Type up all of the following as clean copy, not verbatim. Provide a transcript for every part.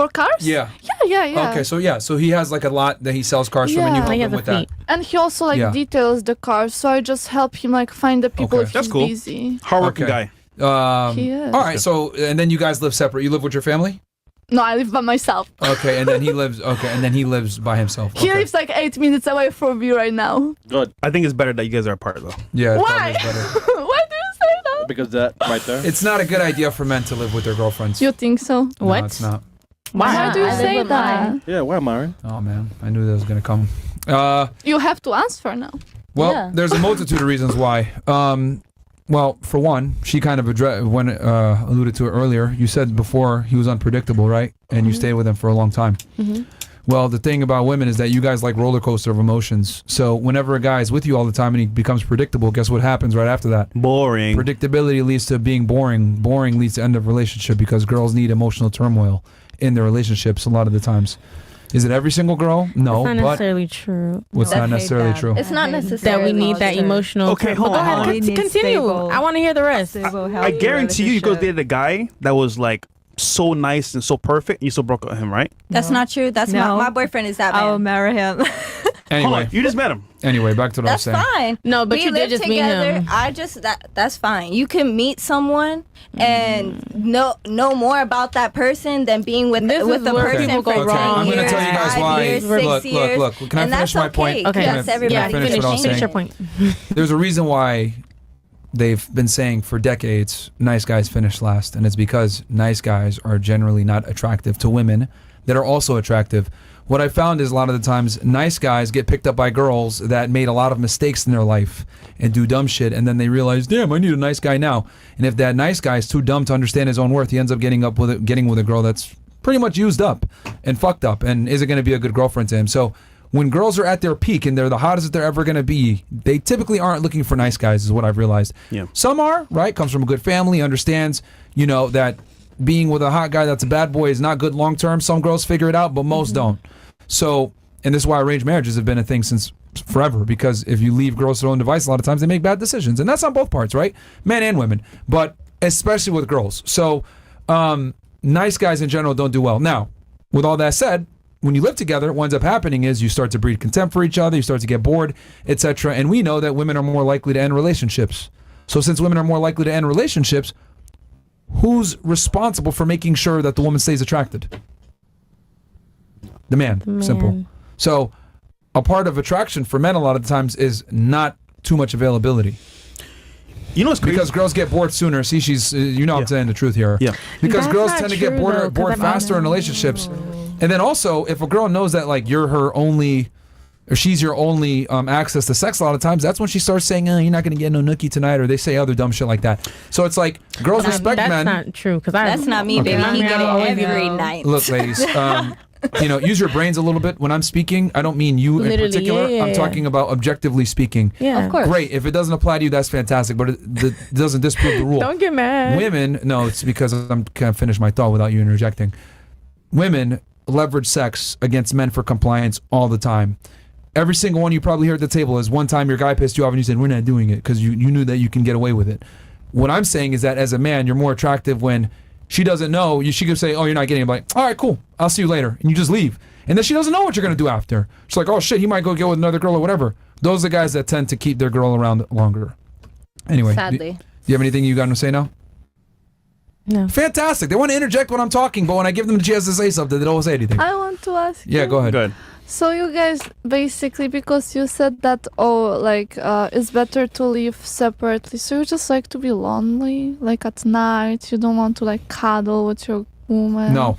For cars? Yeah. Yeah. Okay, so he has like a lot that he sells cars from, and you help him with that. And he also like details the cars, so I just help him like find the people if That's he's cool. busy. Hardworking guy. He is. All right, so and then you guys live separate. You live with your family? No, I live by myself. Okay, and then he lives by himself. He lives like 8 minutes away from me right now. Good. I think it's better that you guys are apart though. Yeah. Why? Why do you say that? Because that right there. It's not a good idea for men to live with their girlfriends. You think so? No, it's not. Why do you say that? Yeah, why, Myron? Oh man, I knew that was gonna come. You have to answer now. Well, there's a multitude of reasons why. Well, for one, she kind of alluded to it earlier. You said before he was unpredictable, right? And you stayed with him for a long time. Well, the thing about women is that you guys like roller coaster of emotions. So whenever a guy is with you all the time and he becomes predictable, guess what happens right after that? Boring. Predictability leads to being boring. Boring leads to end of relationship because girls need emotional turmoil in their relationships a lot of the times. Is it every single girl? No, it's not necessarily true. What's not necessarily true? It's not necessarily that we need that emotional. Okay, hold on. Go ahead, continue. I want to hear the rest. I guarantee you go date a guy that was like so nice and so perfect, and you still broke up with him, right? That's not true. That's my boyfriend is that man. I'll marry him. Anyway, hold on, you just met him. Anyway, back to what I was saying. That's fine. No, but you did just meet him. That's fine. You can meet someone and know more about that person than being with the person for 10 years, I'm going to tell you guys 5 why. years, 6 years. Look. Can I finish my point? Okay. That's everybody. Finish your point. There's a reason why they've been saying for decades, nice guys finish last, and it's because nice guys are generally not attractive to women that are also attractive. What I found is a lot of the times nice guys get picked up by girls that made a lot of mistakes in their life and do dumb shit, and then they realize, damn, I need a nice guy now. And if that nice guy is too dumb to understand his own worth, he ends up getting with a girl that's pretty much used up and fucked up and isn't going to be a good girlfriend to him. So when girls are at their peak and they're the hottest that they're ever going to be, they typically aren't looking for nice guys, is what I've realized. Yeah. Some are, right? Comes from a good family, understands, that being with a hot guy that's a bad boy is not good long term. Some girls figure it out, but most don't. So, and this is why arranged marriages have been a thing since forever, because if you leave girls to their own device, a lot of times they make bad decisions. And that's on both parts, right? Men and women, but especially with girls. So, nice guys in general don't do well. Now, with all that said, when you live together, what ends up happening is you start to breed contempt for each other, you start to get bored, etc. And we know that women are more likely to end relationships. So since women are more likely to end relationships, who's responsible for making sure that the woman stays attracted? The man. Simple. So a part of attraction for men a lot of the times is not too much availability. You know what's crazy? Because girls get bored sooner. See, she's, I'm saying the truth here. Yeah. Because That's girls not tend to get true, bored though, faster in relationships. And then also, if a girl knows that like you're her only, or she's your only access to sex a lot of times, that's when she starts saying, you're not going to get no nookie tonight, or they say other dumb shit like that. So it's like, girls respect men. That's not true. That's not me, baby. He get it every night. Look, ladies, use your brains a little bit. When I'm speaking, I don't mean you in particular. I'm talking about objectively speaking. Yeah, of course. Great. If it doesn't apply to you, that's fantastic, but it doesn't disprove the rule. Don't get mad. Women, no, it's because I'm kind of finish my thought without you interjecting. Women leverage sex against men for compliance all the time. Every single one you probably hear at the table is one time your guy pissed you off and you said, we're not doing it because you knew that you can get away with it. What I'm saying is that as a man, you're more attractive when she doesn't know. She could say, you're not getting it. I'm like, all right, cool. I'll see you later. And you just leave. And then she doesn't know what you're going to do after. She's like, oh shit, he might go get with another girl or whatever. Those are the guys that tend to keep their girl around longer. Anyway. Sadly. Do you have anything you got to say now? No. Fantastic. They want to interject when I'm talking, but when I give them the chance to say something, they don't say anything. I want to ask Yeah, go ahead. Good. So you guys basically, because you said that, it's better to live separately. So you just like to be lonely, like at night. You don't want to like cuddle with your woman. No.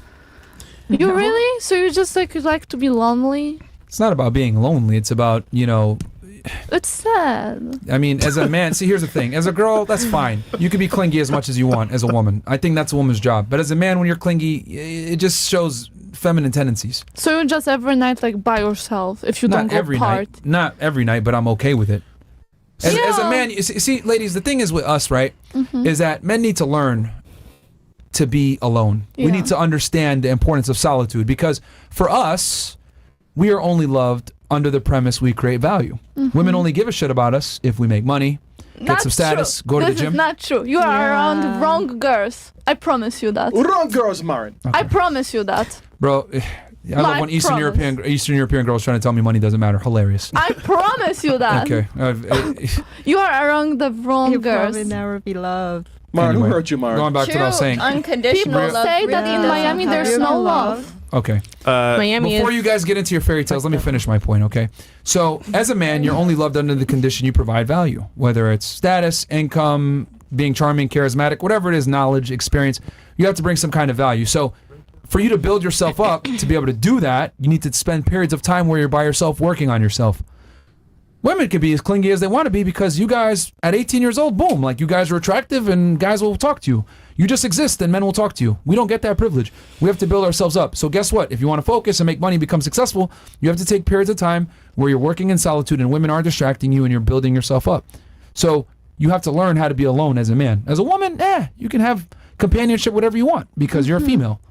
You really? So you just like to be lonely? It's not about being lonely. It's about, It's sad. I mean, as a man, see, here's the thing. As a girl, that's fine. You can be clingy as much as you want as a woman. I think that's a woman's job. But as a man, when you're clingy, it just shows feminine tendencies. So you just every night like by yourself if you don't go party? Not every night, but I'm okay with it. As a man, you see, ladies, the thing is with us, right, is that men need to learn to be alone. Yeah. We need to understand the importance of solitude because for us, we are only loved under the premise we create value. Women only give a shit about us if we make money, Not some status, true. go to the This gym. is not true. You are around the wrong girls. I promise you that. Wrong girls, Myron. I promise you that. Bro, I love when Eastern European girls trying to tell me money doesn't matter. Hilarious. I promise you that. Okay. You are around the wrong You'll girls. probably never be loved. Myron, Anyway, who hurt you, Myron? Going back to what I was saying. Unconditional People love say that in really Miami doesn't there's have no real love. Okay. Miami Before is. you guys get into your fairy tales, let me finish my point, okay? So, as a man, you're only loved under the condition you provide value, whether it's status, income, being charming, charismatic, whatever it is, knowledge, experience. You have to bring some kind of value. So, for you to build yourself up, to be able to do that, you need to spend periods of time where you're by yourself working on yourself. Women can be as clingy as they want to be because you guys, at 18 years old, boom, like you guys are attractive and guys will talk to you. You just exist and men will talk to you. We don't get that privilege. We have to build ourselves up. So guess what? If you want to focus and make money, become successful, you have to take periods of time where you're working in solitude and women aren't distracting you and you're building yourself up. So you have to learn how to be alone as a man. As a woman, you can have companionship, whatever you want, because you're a female.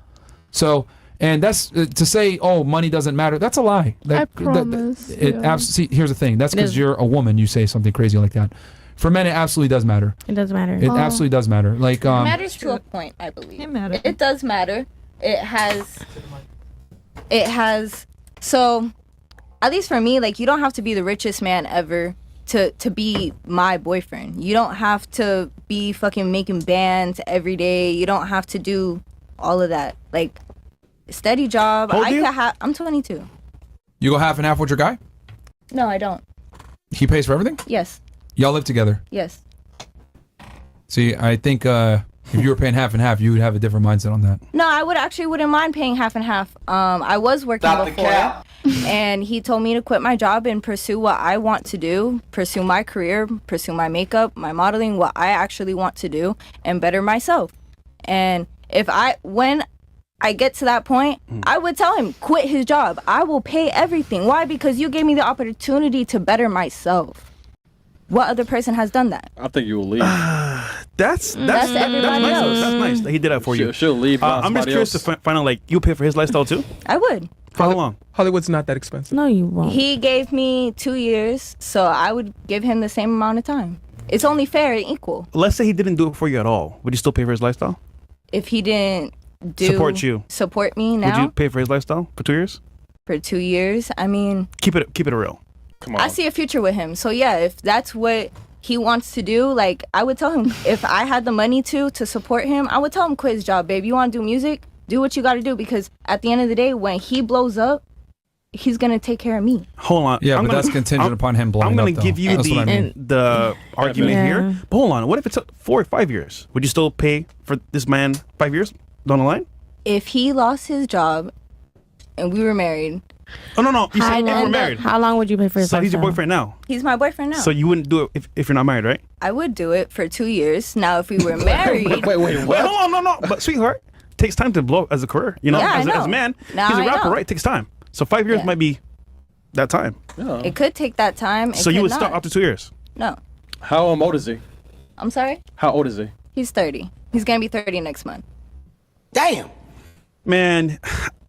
So, and that's to say, oh, money doesn't matter. That's a lie. I promise. See, here's the thing. That's because you're a woman. You say something crazy like that. For men, it absolutely does matter. It does matter. It absolutely does matter. Like, It matters to a point, I believe. It matters. It does matter. It has. So, at least for me, like you don't have to be the richest man ever to be my boyfriend. You don't have to be fucking making bands every day. You don't have to do all of that. Like, steady job. How old are you? I'm 22. you go half and half with your guy. No, I don't. He pays for everything. Yes. Y'all live together. Yes. See, I think if you were paying half and half, you would have a different mindset on that. No, I wouldn't mind paying half and half. I was working before, and he told me to quit my job and pursue what I want to do, pursue my career, pursue my makeup, my modeling, what I actually want to do, and better myself. And when I get to that point, I would tell him, quit his job. I will pay everything. Why? Because you gave me the opportunity to better myself. What other person has done that? I think you will leave. That's everybody nice. else. That's nice that he did that for you. She'll leave. I'm just curious to find out, like, you pay for his lifestyle too? I would. For how long? Hollywood's not that expensive. No, you won't. He gave me 2 years, so I would give him the same amount of time. It's only fair and equal. Let's say he didn't do it for you at all. Would you still pay for his lifestyle? If he didn't support me now Would you pay for his lifestyle for 2 years? for 2 years, I mean, Keep it real. Come on. I see a future with him. So yeah, if that's what he wants to do, like I would tell him, if I had the money to support him, I would tell him, quit his job, babe. You want to do music? Do what you got to do, because at the end of the day, when he blows up, he's gonna take care of me. Hold on. Yeah, but that's contingent upon him blowing I'm gonna up, though. give you That's what I mean. the argument Yeah. here. But hold on. What if it took 4 or 5 years? Would you still pay for this man 5 years down the line? If he lost his job and we were married, Oh no. You said if we're long- married. How long would you pay for his So he's your lifestyle? boyfriend now. he's my boyfriend now. So you wouldn't do it if you're not married, right? I would do it for 2 years. Now, if we were married, Wait, Wait, what? hold on, no. But sweetheart, takes time to blow up as a career. You know, Yeah, I as know. a man, Now he's a I rapper, know. right? It takes time. So 5 years Yeah. might be that time. Yeah. it could take that time. So you would stop after 2 years. No, How old is he? I'm sorry. How old is he? He's 30. He's gonna be 30 next month. Man,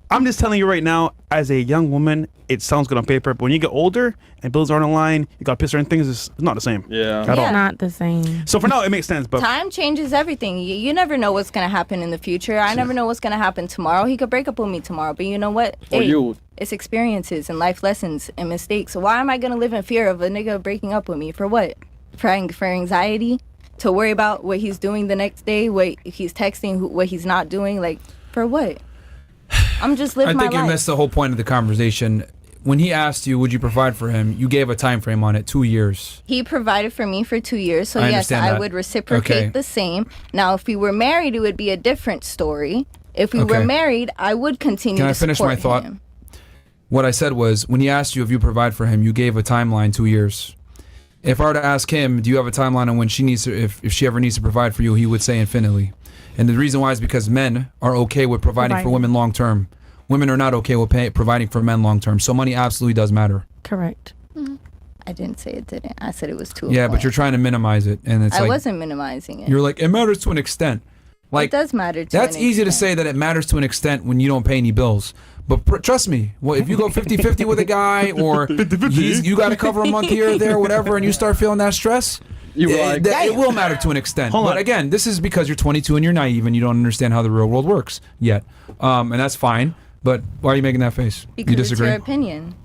I'm just telling you right now, as a young woman, it sounds good on paper, but when you get older and bills aren't aligned, you got pissed certain things, it's not the same. Yeah. At all. Yeah. Not the same. So for now, it makes sense, but Time changes everything. You never know what's gonna happen in the future. I never know what's gonna happen tomorrow. He could break up with me tomorrow, but you know what? Or you. It's experiences and life lessons and mistakes. So why am I gonna live in fear of a nigga breaking up with me? For what? For anxiety? To worry about what he's doing the next day? What he's texting? What he's not doing? Like, for what? I'm just living my I think you life. missed the whole point of the conversation. When he asked you, would you provide for him, you gave a time frame on it, 2 years. He provided for me for 2 years, so I yes, understand I that. would reciprocate Okay. the same. Now, if we were married, it would be a different story. If we were Okay. married, I would continue Can to I finish support my thought? him. What I said was, when he asked you if you provide for him, you gave a timeline, 2 years. If I were to ask him, do you have a timeline on when she needs to, if she ever needs to provide for you, he would say infinitely. And the reason why is because men are okay with providing for women long term. Women are not okay with providing for men long term. So money absolutely does matter. Correct. I didn't say it didn't. I said it was too. Yeah, but you're trying to minimize it, and it's I like wasn't minimizing it. you're like, it matters to an extent. Like, it does matter. that's easy to say that it matters to an extent when you don't pay any bills. But trust me, well, if you go 50-50 with a guy, or you got to cover a month here or there, whatever, and you start feeling that stress, You were like, it will matter to an extent. Hold but on. again, this is because you're 22 and you're naive and you don't understand how the real world works yet. And that's fine. But why are you making that face? Because You disagree? it's your opinion.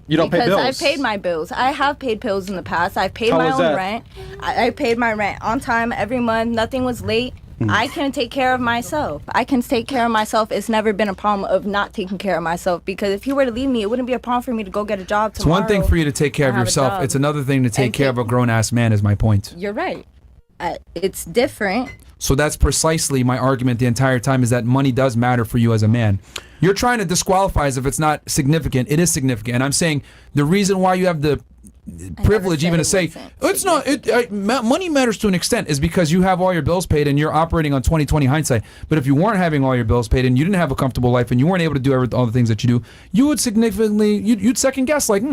you don't pay Because bills. I've paid my bills. I have paid bills in the past. I've paid How my was own that? rent. I paid my rent on time every month. Nothing was late. I can take care of myself. I can take care of myself. It's never been a problem of not taking care of myself, because if he were to leave me, it wouldn't be a problem for me to go get a job It's tomorrow. one thing for you to take care of I have a yourself. job. It's another thing to take And care of a grown ass man. Is my point. You're right. It's different. So that's precisely my argument the entire time, is that money does matter for you as a man. You're trying to disqualify as if it's not significant. It is significant. And I'm saying the reason why you have the privilege said even to it say wasn't it's not money matters to an extent is because you have all your bills paid and you're operating on 20/20 hindsight. But if you weren't having all your bills paid and you didn't have a comfortable life and you weren't able to do all the things that you do, you would significantly you'd second guess, like,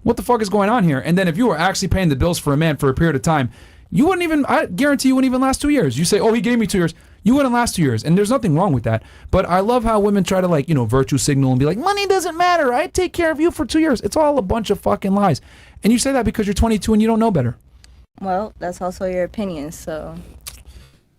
what the fuck is going on here? And then if you were actually paying the bills for a man for a period of time, you wouldn't even, I guarantee you wouldn't even last 2 years. You say, oh, he gave me 2 years. You wouldn't last 2 years. And there's nothing wrong with that. But I love how women try to, like, virtue signal and be like, money doesn't matter. I take care of you for 2 years. It's all a bunch of fucking lies. And you say that because you're 22 and you don't know better. Well, that's also your opinion, so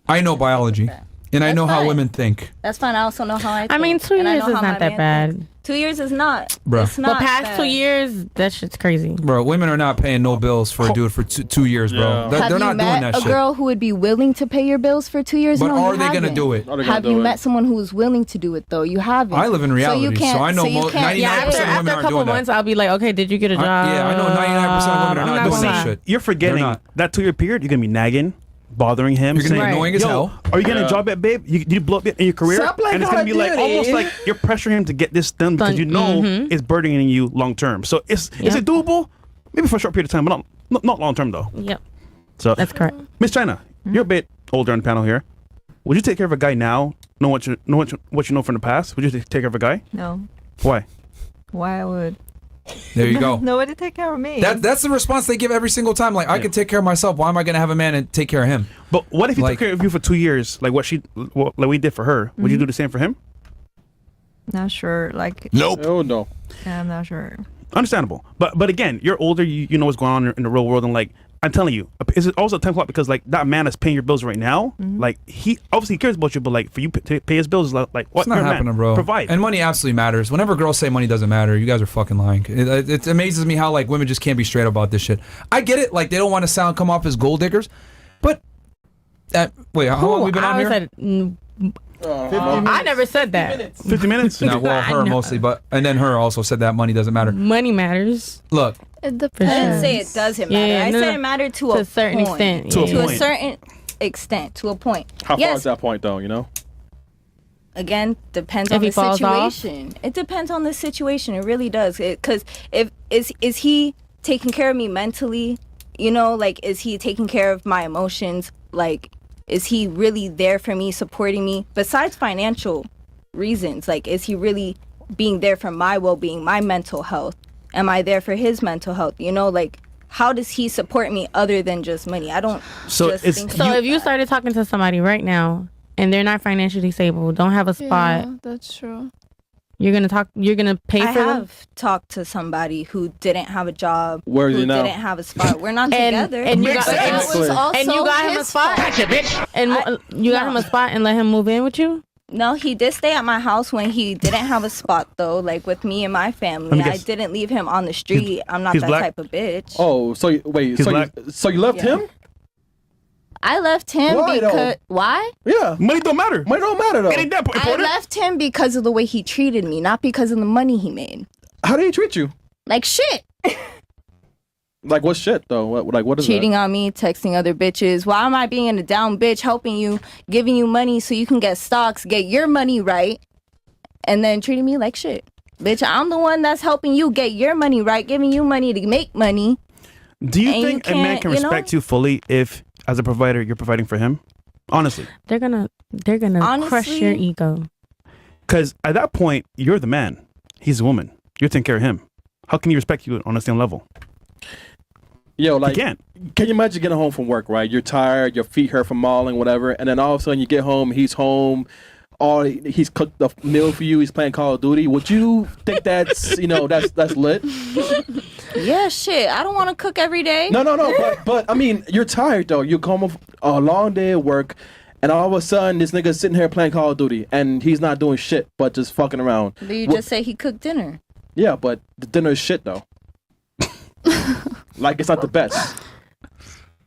I know biology. And I That's know how fine. women think. that's fine. I also know how I think. I mean, 2 and I years know is how my not that man bad. thinks. 2 years is not. Bruh. It's not But past bad. 2 years, that shit's crazy. Bro, women are not paying no bills for a dude for 2 years, bro. Yeah. They're Have you not doing met that a shit. girl who would be willing to pay your bills for 2 years? But No, are you they going to haven't. do it? Are they gonna Have do you it? met someone who's willing to do it though? You haven't. I live in reality, so I know you can't- 99% Yeah, of after women a aren't couple doing that. months, I'll be like, okay, did you get a job? Yeah, I know 99% of women are I'm not not doing gonna that lie. shit. You're forgetting They're not. that 2 year period. You're gonna be nagging, bothering him. You're gonna be saying, annoying as "Yo, hell." Are you getting a job yet, babe? You blow up in your career, Stop playing and it's Call gonna of be like Duty. almost like you're pressuring him to get this done because you know it's burdening you long term. So is it doable? Maybe for a short period of time, but not long term though. Yep, So that's correct. Miss China, you're a bit older on the panel here. Would you take care of a guy now? Know what you know from the past? Would you take care of a guy? No. Why? Why would There you go. nobody take care of me? That's the response they give every single time. Like, I can take care of myself. Why am I going to have a man and take care of him? But what if he Like- took care of you for 2 years, like like we did for her? Would you do the same for him? Not sure. Like, Oh, no. I'm not sure. Understandable. But again, you're older. You know what's going on in the real world, and like I'm telling you, is it also a time clock because like that man is paying your bills right now? Like he obviously cares about you, but like for you to pay his bills is like what? It's not You're a man. happening, bro. Provide. And money absolutely matters. Whenever girls say money doesn't matter, you guys are fucking lying. It amazes me how like women just can't be straight about this shit. I get it. Like, they don't want to come off as gold diggers, but wait, how long have we been on I here? said, I never said that. 50 minutes. No, well, her I know. mostly, and then her also said that money doesn't matter. Money matters. Look, It I depends. didn't say it doesn't matter. Yeah, I no, said no. it mattered to To a a certain point. extent. To a To a point. certain extent. To a point. How far Yes. is that point, though, you know? Again, depends If on he the falls off? situation. It depends on the situation. It really does. Because if is he taking care of me mentally? Like, is he taking care of my emotions? Like, is he really there for me, supporting me? Besides financial reasons, like, is he really being there for my well-being, my mental health? Am I there for his mental health? Like, how does he support me other than just money? I don't So just it's- think So if you started talking to somebody right now and they're not financially stable, don't have a spot, Yeah, that's true. you're gonna pay I for them. have talked to somebody who didn't have a job, Where is who he now? didn't have a spot. We're not And- together. and you But got- that and- was also And you got him a his spot, fault. and you got him a spot and let him move in with you. No, he did stay at my house when he didn't have a spot, though. Like, with me and my Let family, me I guess. didn't leave him on the street. I'm not he's that black? type of bitch. Oh, so wait, He's so black? you left Yeah. him? I left him Why, though? because why? Yeah. Money don't matter. Money don't matter, though. It ain't that I important. left him because of the way he treated me, not because of the money he made. How did he treat you? Like shit. Like, what shit, though? What is Cheating on me, texting other bitches. Why am I being a down bitch, helping you, giving you money so you can get stocks, get your money right, and then treating me like shit? Bitch, I'm the one that's helping you get your money right, giving you money to make money. Do you And you think a man can't, can you know? respect you fully if, as a provider, you're providing for him? Honestly, They're gonna crush Honestly- your ego. because at that point, you're the man. He's a woman. You're taking care of him. How can he respect you on the same level? Yo, like, He can't. can you imagine getting home from work, right? You're tired, your feet hurt from mauling, whatever, and then all of a sudden you get home, he's home or he's cooked a meal for you, he's playing Call of Duty, would you think that's that's lit? Yeah, shit. I don't want to cook every day. No. But I mean, you're tired though. You come off a long day of work, and all of a sudden this nigga's sitting here playing Call of Duty, and he's not doing shit but just fucking around. But you just say he cooked dinner. Yeah, but the dinner is shit though. Like it's not the best.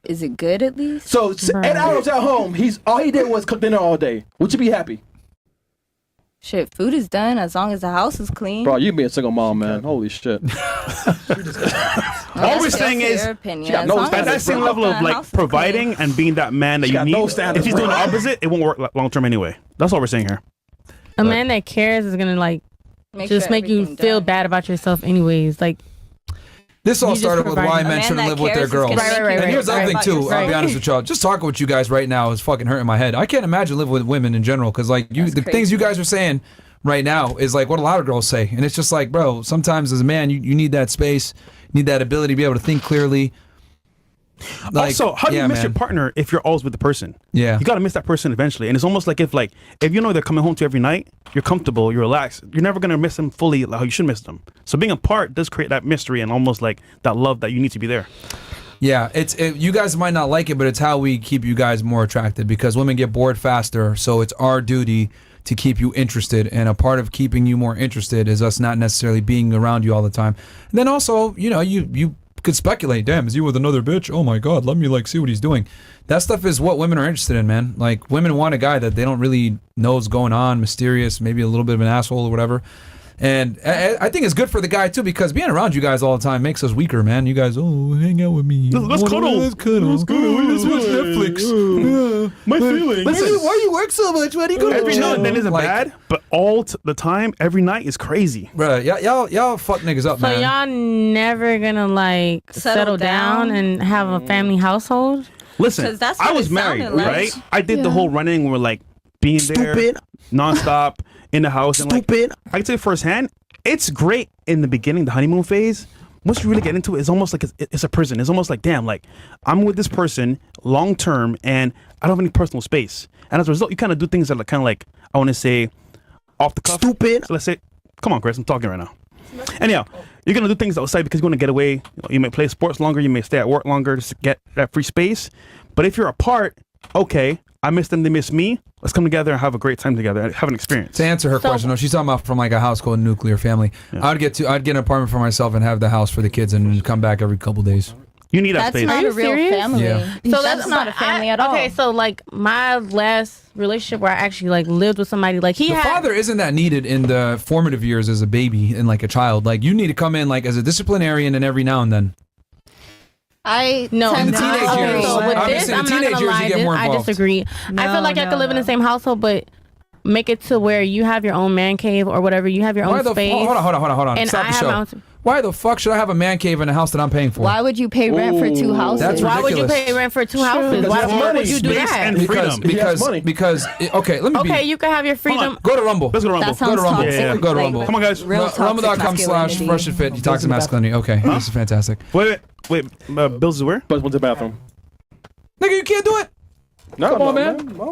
Is it good at least? So 8 hours at home, all he did was cook dinner all day. Would you be happy? Shit, food is done as long as the house is clean. Bro, you be a single mom, man. Holy shit. All we're saying is she got no at that same level of like providing and being that man that you need. No standards, if he's doing the opposite, it won't work long term anyway. That's all we're saying here. A man that cares is gonna like just make you everything feel done. bad about yourself anyways. Like This all You just started with why provide- men A man shouldn't that live with their cares is girls. gonna make you And here's the other feel thing bad too. about I'll be yourself. honest with y'all. Just talking with you guys right now is fucking hurting my head. I can't imagine living with women in general because like That's the things you crazy. guys are saying right now is like what a lot of girls say, and it's just like, bro, sometimes as a man you need that space, you need that ability to be able to think clearly. Like, Also, how do you miss your partner if you're always with the person? Yeah. You gotta miss that person eventually. And it's almost like if you know they're coming home to you every night, you're comfortable, you're relaxed. You're never gonna miss them fully like how you should miss them. So being apart does create that mystery and almost like that love that you need to be there. Yeah, you guys might not like it, but it's how we keep you guys more attracted because women get bored faster. So it's our duty to keep you interested, and a part of keeping you more interested is us not necessarily being around you all the time. And then also, you could speculate, damn, is he with another bitch? Oh my god, let me like see what he's doing. That stuff is what women are interested in, man. Like women want a guy that they don't really know what's going on, mysterious, maybe a little bit of an asshole or whatever. And I think it's good for the guy too because being around you guys all the time makes us weaker, man. You guys, hang out with me. Let's cuddle. Let's cuddle. Let's watch Netflix. My feelings. Listen, Why do you work so much? Why do you go every now and then isn't Like, bad, but all the time, every night is crazy. Bruh, y'all fuck niggas up, so man. y'all never gonna like settle down and have a family household? Listen, 'Cause that's I what was it married, sounded like. right? I did the Yeah. whole running where we're like being there nonstop in the house. And like, I can tell you firsthand, it's great in the beginning, the honeymoon phase. Once you really get into it, it's almost like it's a prison. It's almost like, damn, like I'm with this person long term and I don't have any personal space. And as a result, you kind of do things that are kind of like, I want to say, off the cuff. So let's say, come on, Chris, I'm talking right now. Anyhow, you're going to do things outside because you want to get away. You may play sports longer. You may stay at work longer just to get that free space. But if you're apart, okay, I miss them, they miss me. Let's come together and have a great time together, have an experience. To answer her question, no, she's talking about from like a household nuclear family. Yeah. I'd get an apartment for myself and have the house for the kids and come back every couple days. You need that That's space. not Are a you real serious? family. Yeah. So that's not a family at all. Okay, so like my last relationship where I actually like lived with somebody, like he The had father isn't that needed in the formative years as a baby and like a child. Like you need to come in like as a disciplinarian and every now and then. I no, tend In the to teenage disagree. years, So with obviously, this, in the I'm not teenage gonna years, lie, you get more I involved. disagree. I feel like I could live in the same household, but make it to where you have your own man cave or whatever. You have your Why own the space. hold on. And Stop I the have show. my own. Why the fuck should I have a man cave in a house that I'm paying for? Why would you pay rent for two houses? That's Why would you ridiculous. pay rent for two houses? Because Why money, would you do space, that? and Because freedom. He has money. okay, let me Okay, be. you can have your freedom. on. Go to Rumble. Let's go to Rumble. That sounds Go to Rumble. toxic. Yeah. Go to Like, Rumble. Come on, guys. Real toxic Rumble.com/fresh masculinity. and fit. Detoxic masculinity. Okay, this is fantastic. Wait. Bills is where? But went to the bathroom. Nigga, you can't do it. No, Come on, man. No.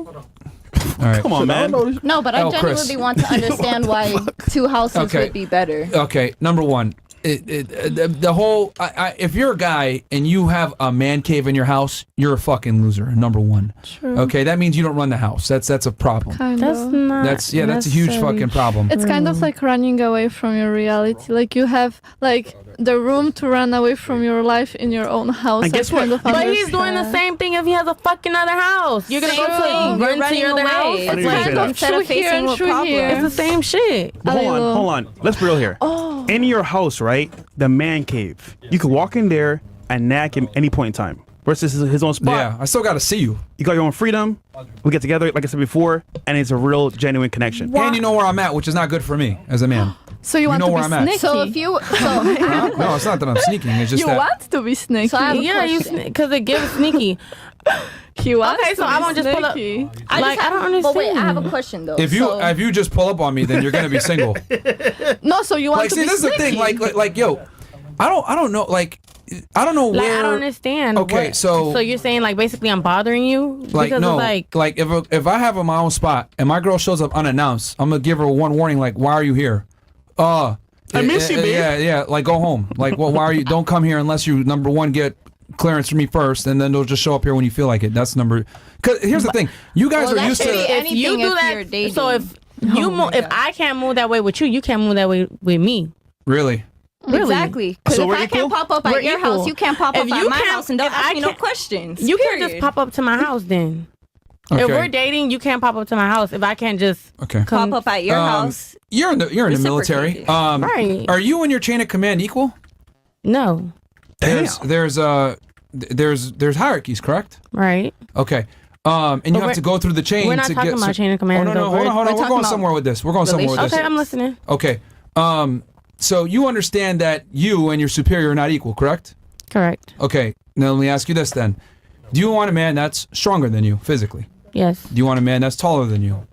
All right. Come on, man. No, but I Oh, Chris. genuinely want to understand why two houses Okay. would be better. Okay, number one, the whole. If you're a guy and you have a man cave in your house, you're a fucking loser. Number one. True. Okay, that means you don't run the house. That's a problem. Kind That's of. not. That's a huge necessarily fucking problem. It's kind of like running away from your reality. Like you have like the room to run away from your life in your own house. And guess I kind what? of But he's doing the understand. same thing if he has a fucking other house. You're gonna Same go thing. to You're run to running your other away. house. I didn't It's even say kind that. of Instead of true here facing and what true problem. here. It's the same shit. Hold on. Let's be real here. Oh. In your house, right? The man cave. You can walk in there and nag him any point in time. Versus his own spot. Yeah, I still got to see you. You got your own freedom. We get together, like I said before, and it's a real, genuine connection. And you know where I'm at, which is not good for me as a man. So you want know to be where I'm at. sneaky. So if you No, it's not that I'm sneaking. It's just you that. want to be sneaky. So I have a Yeah, question. because it gives sneaky. He wants Okay, so to I be won't just pull up- sneaky. Like, I don't But wait, I have a understand. question though. If you just pull up on me, then you're gonna be single. No, so you want Like, to see, be this is the sneaky. thing. Like, yo, I don't know. Like, I don't know Like, where. I don't understand. Okay, so you're saying like basically I'm bothering you like because no, of like if I have my own spot and my girl shows up unannounced, I'm gonna give her one warning. Like, why are you here? I miss you, babe. Yeah. Like, go home. Like, well, why are you? Don't come here unless you number one get clearance from me first, and then they'll just show up here when you feel like it. That's number. Cause here's the thing, you guys Well, are that used should to. be if you anything do if that, you're dating. so if you if I can't move that way with you can't move that way with me. Really? Exactly. Because So if we're I can't equal? pop up at We're your equal. house, you can't pop If up at you my can't- house and don't if ask I me no can't- questions. You can't just period. pop up to my house then. Okay. If we're dating, you can't pop up to my house. If I can't just Okay. come Pop up at your house. You're in the military. Reciprocated. Right. Are you and your chain of command equal? No. There's hierarchies, correct? Right. Okay. And you have we're- to go through the chain. we're not to talking get about chain of command, Oh no, though. hold on. we're We're talking going about somewhere with this. We're going somewhere with this. Okay, I'm listening. Okay. So you understand that you and your superior are not equal, correct? Correct. Okay. Now let me ask you this then. Do you want a man that's stronger than you physically? Yes. Do you want a man that's taller than you?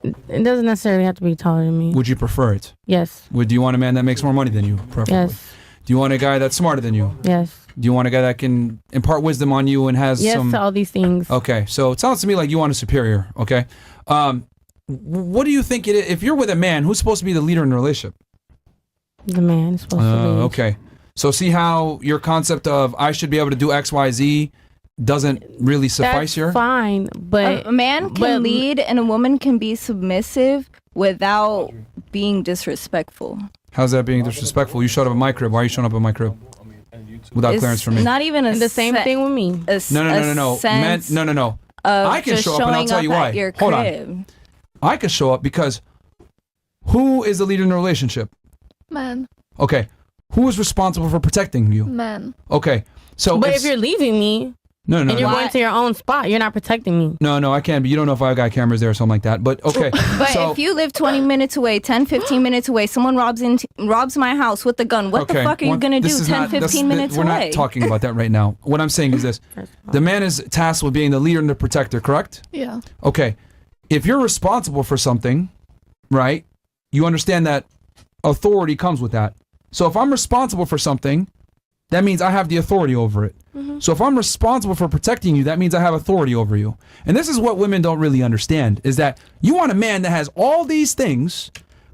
It doesn't necessarily have to be taller than me. Would you prefer it? Yes. Do you want a man that makes more money than you, preferably? Yes. Do you want a guy that's smarter than you? Yes. Do you want a guy that can impart wisdom on you and has Yes some... to all these things. Okay, so it sounds to me like you want a superior, okay? What do you think if you're with a man, who's supposed to be the leader in the relationship? The man is supposed to lead. Okay. So see how your concept of I should be able to do X, Y, Z doesn't really suffice That's here? fine, but A man can lead and a woman can be submissive without being disrespectful. How's that being disrespectful? You showed up at my crib. Why are you showing up at my crib? Without It's clearance from me? not even the same thing with me. No. Men, no. I can just show up and I'll showing tell you up why. at your Hold on. crib. I can show up because who is the leader in the relationship? Man. Okay. Who is responsible for protecting you? Man. Okay. So But if you're leaving me no, and you're Why- going to your own spot, you're not protecting me. No, I can't. But you don't know if I've got cameras there or something like that. But okay. But so, if you live 20 minutes away, 10, 15 minutes away, someone robs my house with a gun, what the fuck are you going to do 10, 15 minutes we're away? not talking about that right now. What I'm saying is this. The man is tasked with being the leader and the protector, correct? Yeah. Okay. If you're responsible for something, right, you understand that authority comes with that. So if I'm responsible for something, that means I have the authority over it. So if I'm responsible for protecting you, that means I have authority over you. And this is what women don't really understand, is that you want a man that has all these things,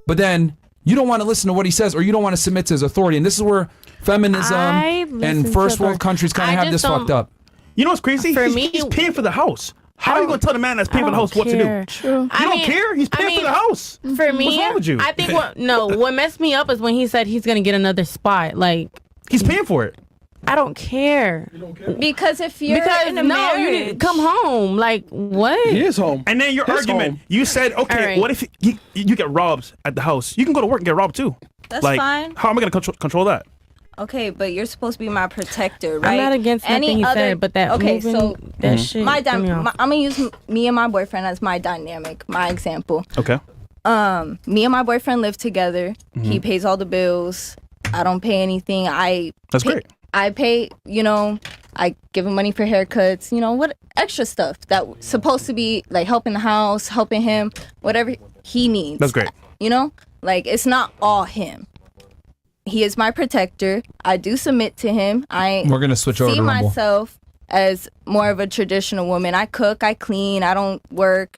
but then you don't want to listen to what he says or you don't want to submit to his authority. And this is where feminism and first world countries kind of have this fucked up. You know what's crazy? For he's, me- he's paying for the house. How are you going to tell the man that's paying for the house what to do? True. You don't care? He's paying for the house. For me, What's wrong with you? I think what messed me up is when he said he's gonna get another spot. Like, He's paying for it. I don't care. Because if you're Because in a you marriage, need to come home. Like, what? He is home. And then your His argument, home. you said, okay, All right. what if you get robbed at the house? You can go to work and get robbed too. that's Like, fine. how am I going to control that? Okay, but you're supposed to be my protector, right? I'm not against nothing he said, but that okay, moving, so that shit. I'm threw me off. gonna use me and my boyfriend as my dynamic, my example. Okay. Me and my boyfriend live together. He pays all the bills. I don't pay anything. That's great. I pay, I give him money for haircuts, what extra stuff that's supposed to be like helping the house, helping him, whatever he needs. That's great. Like it's not all him. He is my protector. I do submit to him. We're going to switch over see to Rumble. myself as more of a traditional woman. I cook, I clean, I don't work.